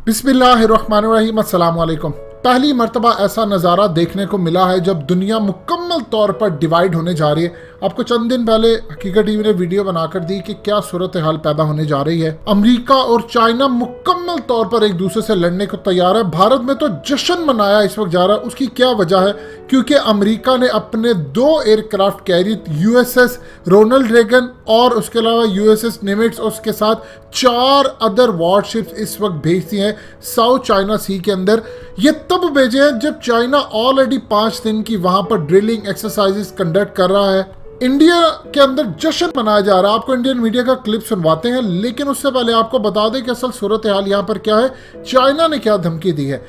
बिस्मिल्लाहिर्रहमानिर्रहीम, अस्सलाम वालेकुम। पहली मर्तबा ऐसा नज़ारा देखने को मिला है जब दुनिया मुकम्मल तौर पर डिवाइड होने जा रही है। आपको चंद दिन पहले हकीकत टीवी ने वीडियो बनाकर दी कि क्या सूरत हाल पैदा होने जा रही है। अमेरिका और चाइना मुकम्मल तौर पर एक दूसरे से लड़ने को तैयार है। भारत में तो जश्न मनाया इस वक्त जा रहा है। उसकी क्या वजह है? क्योंकि अमेरिका ने अपने 2 aircraft carrier USS Ronald Reagan और उसके अलावा यूएसएस निमिट्स और उसके साथ 4 अदर वॉरशिप्स इस वक्त भेजती हैं साउथ चाइना सी के अंदर। ये तब भेजे हैं जब चाइना ऑलरेडी 5 दिन की वहां पर ड्रिलिंग एक्सरसाइजेस कंडक्ट कर रहा है। इंडिया के अंदर जश्न मनाया जा रहा है। आपको इंडियन मीडिया का क्लिप सुनवाते हैं, लेकिन उससे पहले आपको बता दें कि असल सूरत हाल यहाँ पर क्या है, चाइना ने क्या धमकी दी है।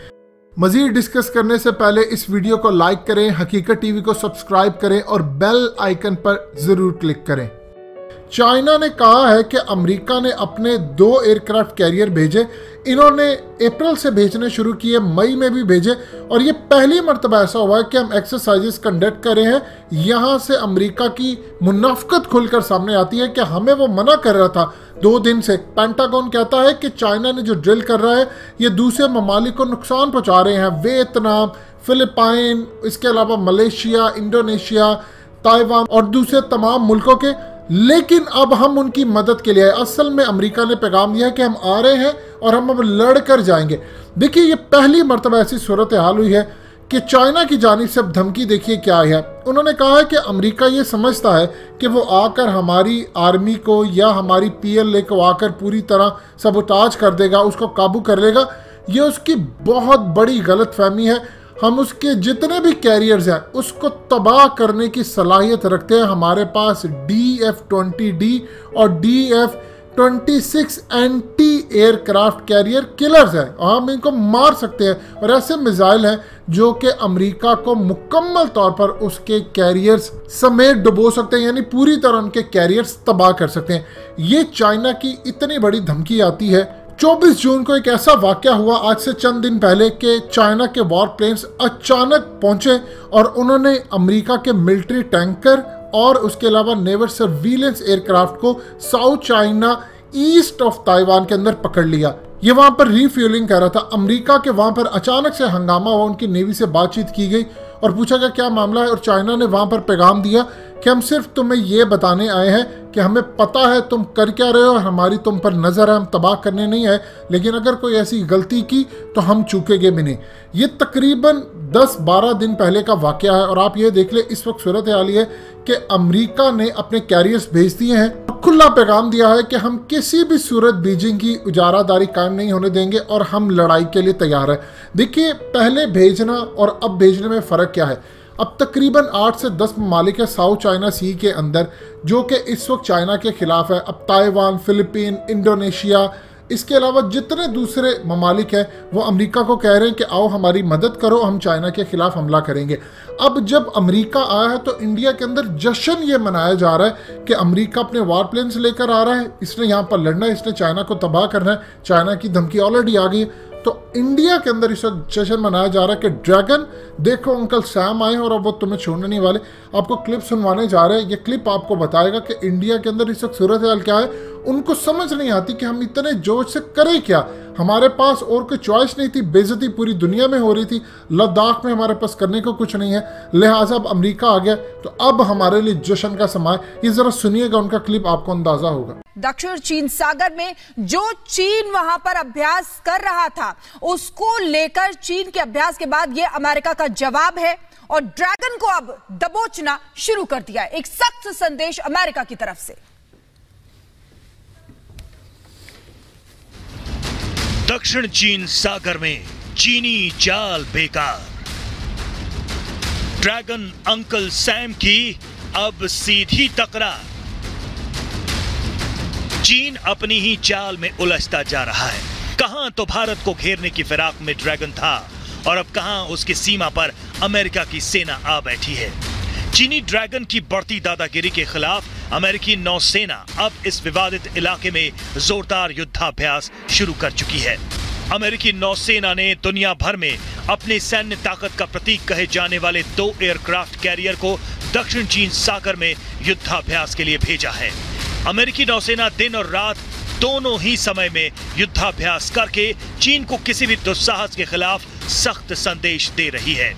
मजीद डिस्कस करने से पहले इस वीडियो को लाइक करें, हकीकत टीवी को सब्सक्राइब करें और बेल आइकन पर जरूर क्लिक करें। चाइना ने कहा है कि अमेरिका ने अपने 2 एयरक्राफ्ट कैरियर भेजे। इन्होंने अप्रैल से भेजने शुरू किए, मई में भी भेजे, और ये पहली मर्तबा ऐसा हुआ है कि हम एक्सरसाइजेस कंडक्ट कर रहे हैं। यहाँ से अमेरिका की मुनाफकत खुलकर सामने आती है कि हमें वो मना कर रहा था 2 दिन से। पेंटागन कहता है कि चाइना ने जो ड्रिल कर रहा है ये दूसरे ममालिक को नुकसान पहुँचा रहे हैं। वियतनाम, फिलिपाइन, इसके अलावा मलेशिया, इंडोनेशिया, ताइवान और दूसरे तमाम मुल्कों के। लेकिन अब हम उनकी मदद के लिए आए। असल में अमेरिका ने पैगाम दिया कि हम आ रहे हैं और हम अब लड़ कर जाएंगे। देखिए, ये पहली मर्तबा ऐसी सूरत हाल हुई है कि चाइना की जानिब से अब धमकी देखिए क्या है। उन्होंने कहा है कि अमेरिका ये समझता है कि वो आकर हमारी आर्मी को या हमारी PLA को आकर पूरी तरह सबोटाज कर देगा, उसको काबू कर लेगा। ये उसकी बहुत बड़ी गलतफहमी है। हम उसके जितने भी कैरियर्स हैं उसको तबाह करने की सलाहियत रखते हैं। हमारे पास DF-20D और DF-26 anti aircraft carrier killers हैं और हम इनको मार सकते हैं। और ऐसे मिसाइल हैं जो कि अमेरिका को मुकम्मल तौर पर उसके कैरियर्स समेत डुबो सकते हैं, यानी पूरी तरह उनके कैरियर्स तबाह कर सकते हैं। ये चाइना की इतनी बड़ी धमकी आती है। 24 जून को एक ऐसा वाकया हुआ आज से चंद दिन पहले कि चाइना के वॉर प्लेन्स अचानक पहुंचे और उन्होंने अमेरिका के मिलिट्री टैंकर और उसके अलावा नेवल सर्विलेंस एयरक्राफ्ट को south China east of Taiwan के अंदर पकड़ लिया। ये वहां पर रिफ्यूलिंग कर रहा था। अमेरिका के वहां पर अचानक से हंगामा हुआ, उनकी नेवी से बातचीत की गई और पूछा गया क्या मामला है। और चाइना ने वहां पर पैगाम दिया कि हम सिर्फ तुम्हें ये बताने आए हैं कि हमें पता है तुम कर क्या रहे हो और हमारी तुम पर नजर है, हम तबाह करने नहीं है, लेकिन अगर कोई ऐसी गलती की तो हम चूकेंगे भी नहीं। ये तकरीबन 10-12 दिन पहले का वाकया है और आप ये देख ले इस वक्त सूरत हाल है कि अमेरिका ने अपने कैरियर्स भेज दिए हैं। खुला पैगाम दिया है कि हम किसी भी सूरत बीजिंग की उजारादारी कायम नहीं होने देंगे और हम लड़ाई के लिए तैयार है। देखिए, पहले भेजना और अब भेजने में फ़र्क क्या है। अब तकरीबन 8 से 10 ममालिक है साउथ चाइना सी के अंदर जो कि इस वक्त चाइना के खिलाफ है। अब ताइवान, फिलिपीन, इंडोनेशिया, इसके अलावा जितने दूसरे ममालिक हैं वो अमेरिका को कह रहे हैं कि आओ हमारी मदद करो, हम चाइना के खिलाफ हमला करेंगे। अब जब अमेरिका आया है तो इंडिया के अंदर जश्न ये मनाया जा रहा है कि अमेरिका अपने वार प्लेन्स लेकर आ रहा है, इसने यहाँ पर लड़ना है, इसने चाइना को तबाह करना है। चाइना की धमकी ऑलरेडी आ गई है। तो इंडिया के अंदर इस वक्त जश्न मनाया जा रहा है कि ड्रैगन देखो अंकल सैम आए और अब वो तुम्हें छोड़ने नहीं वाले। आपको क्लिप सुनवाने जा रहे हैं। ये क्लिप आपको बताएगा कि इंडिया के अंदर इस वक्त सूरत हाल क्या है। उनको समझ नहीं आती कि हम इतने जोश से करें क्या। हमारे पास और कोई चॉइस नहीं थी, बेइज्जती पूरी दुनिया में हो रही थी। लद्दाख में हमारे पास करने को कुछ नहीं है, लिहाजा अब अमेरिका आ गया तो अब हमारे लिए जश्न का समय। ये जरा सुनिएगा उनका क्लिप, आपको अंदाजा होगा। दक्षिण चीन सागर में जो चीन वहां पर अभ्यास कर रहा था उसको लेकर चीन के अभ्यास के बाद ये अमेरिका का जवाब है और ड्रैगन को अब दबोचना शुरू कर दिया है। एक सख्त संदेश अमेरिका की तरफ से। दक्षिण चीन सागर में चीनी चाल बेकार। ड्रैगन अंकल सैम की अब सीधी तकरार। चीन अपनी ही चाल में उलझता जा रहा है। कहां तो भारत को घेरने की फिराक में ड्रैगन था और अब कहां उसकी सीमा पर अमेरिका की सेना आ बैठी है। चीनी ड्रैगन की बढ़ती दादागिरी के खिलाफ अमेरिकी नौसेना अब इस विवादित इलाके में जोरदार युद्धाभ्यास शुरू कर चुकी है। अमेरिकी नौसेना ने दुनिया भर में अपने सैन्य ताकत का प्रतीक कहे जाने वाले 2 एयरक्राफ्ट कैरियर को दक्षिण चीन सागर में युद्धाभ्यास के लिए भेजा है। अमेरिकी नौसेना दिन और रात दोनों ही समय में युद्धाभ्यास करके चीन को किसी भी दुस्साहस के खिलाफ सख्त संदेश दे रही है।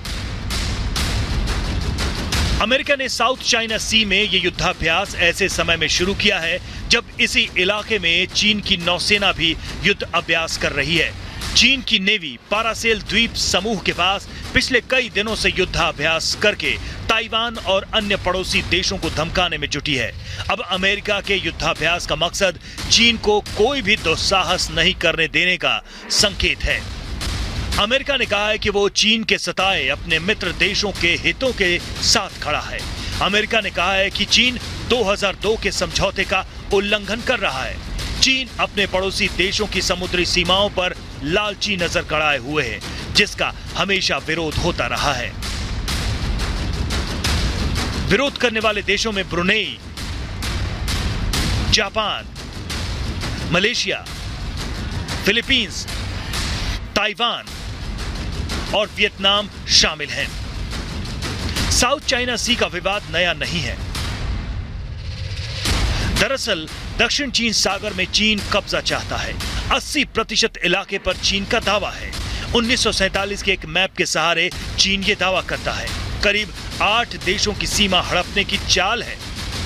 अमेरिका ने साउथ चाइना सी में यह युद्धाभ्यास ऐसे समय में शुरू किया है जब इसी इलाके में चीन की नौसेना भी युद्ध अभ्यास कर रही है। चीन की नेवी पारासेल द्वीप समूह के पास पिछले कई दिनों से युद्धाभ्यास करके ताइवान और अन्य पड़ोसी देशों को धमकाने में जुटी है। अब अमेरिका के युद्धाभ्यास का मकसद चीन को कोई भी दुस्साहस नहीं करने देने का संकेत है। अमेरिका ने कहा है कि वो चीन के सताए अपने मित्र देशों के हितों के साथ खड़ा है। अमेरिका ने कहा है कि चीन 2002 के समझौते का उल्लंघन कर रहा है। चीन अपने पड़ोसी देशों की समुद्री सीमाओं पर लालची नजर गड़ाए हुए है, जिसका हमेशा विरोध होता रहा है। विरोध करने वाले देशों में Brunei, Japan, Malaysia, Philippines, Taiwan और वियतनाम शामिल हैं। साउथ चाइना सी का विवाद नया नहीं है। दरअसल दक्षिण चीन सागर में चीन कब्जा चाहता है। 80% इलाके पर चीन का दावा है। 1947 के एक मैप के सहारे चीन ये दावा करता है। करीब 8 देशों की सीमा हड़पने की चाल है।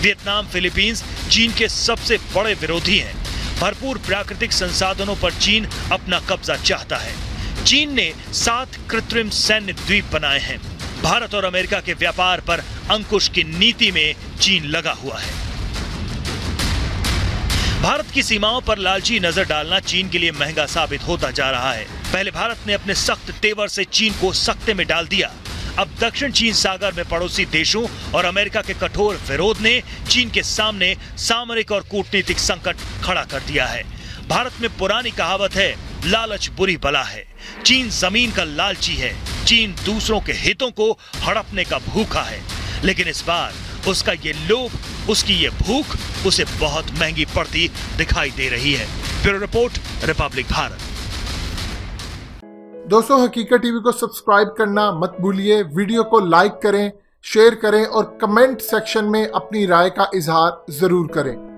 वियतनाम, फिलीपींस चीन के सबसे बड़े विरोधी हैं। भरपूर प्राकृतिक संसाधनों पर चीन अपना कब्जा चाहता है। चीन ने 7 कृत्रिम सैन्य द्वीप बनाए हैं। भारत और अमेरिका के व्यापार पर अंकुश की नीति में चीन लगा हुआ है। भारत की सीमाओं पर लालची नजर डालना चीन के लिए महंगा साबित होता जा रहा है। पहले भारत ने अपने सख्त तेवर से चीन को सख्ते में डाल दिया। अब दक्षिण चीन सागर में पड़ोसी देशों और अमेरिका के कठोर विरोध ने चीन के सामने सामरिक और कूटनीतिक संकट खड़ा कर दिया है। भारत में पुरानी कहावत है, लालच बुरी बला है। चीन जमीन का लालची है। चीन दूसरों के हितों को हड़पने का भूखा है। लेकिन इस बार उसका ये लोभ, उसकी ये भूख उसे बहुत महंगी पड़ती दिखाई दे रही है। Bureau report, Republic Bharat. दोस्तों, हकीकत टीवी को सब्सक्राइब करना मत भूलिए। वीडियो को लाइक करें, शेयर करें और कमेंट सेक्शन में अपनी राय का इजहार जरूर करें।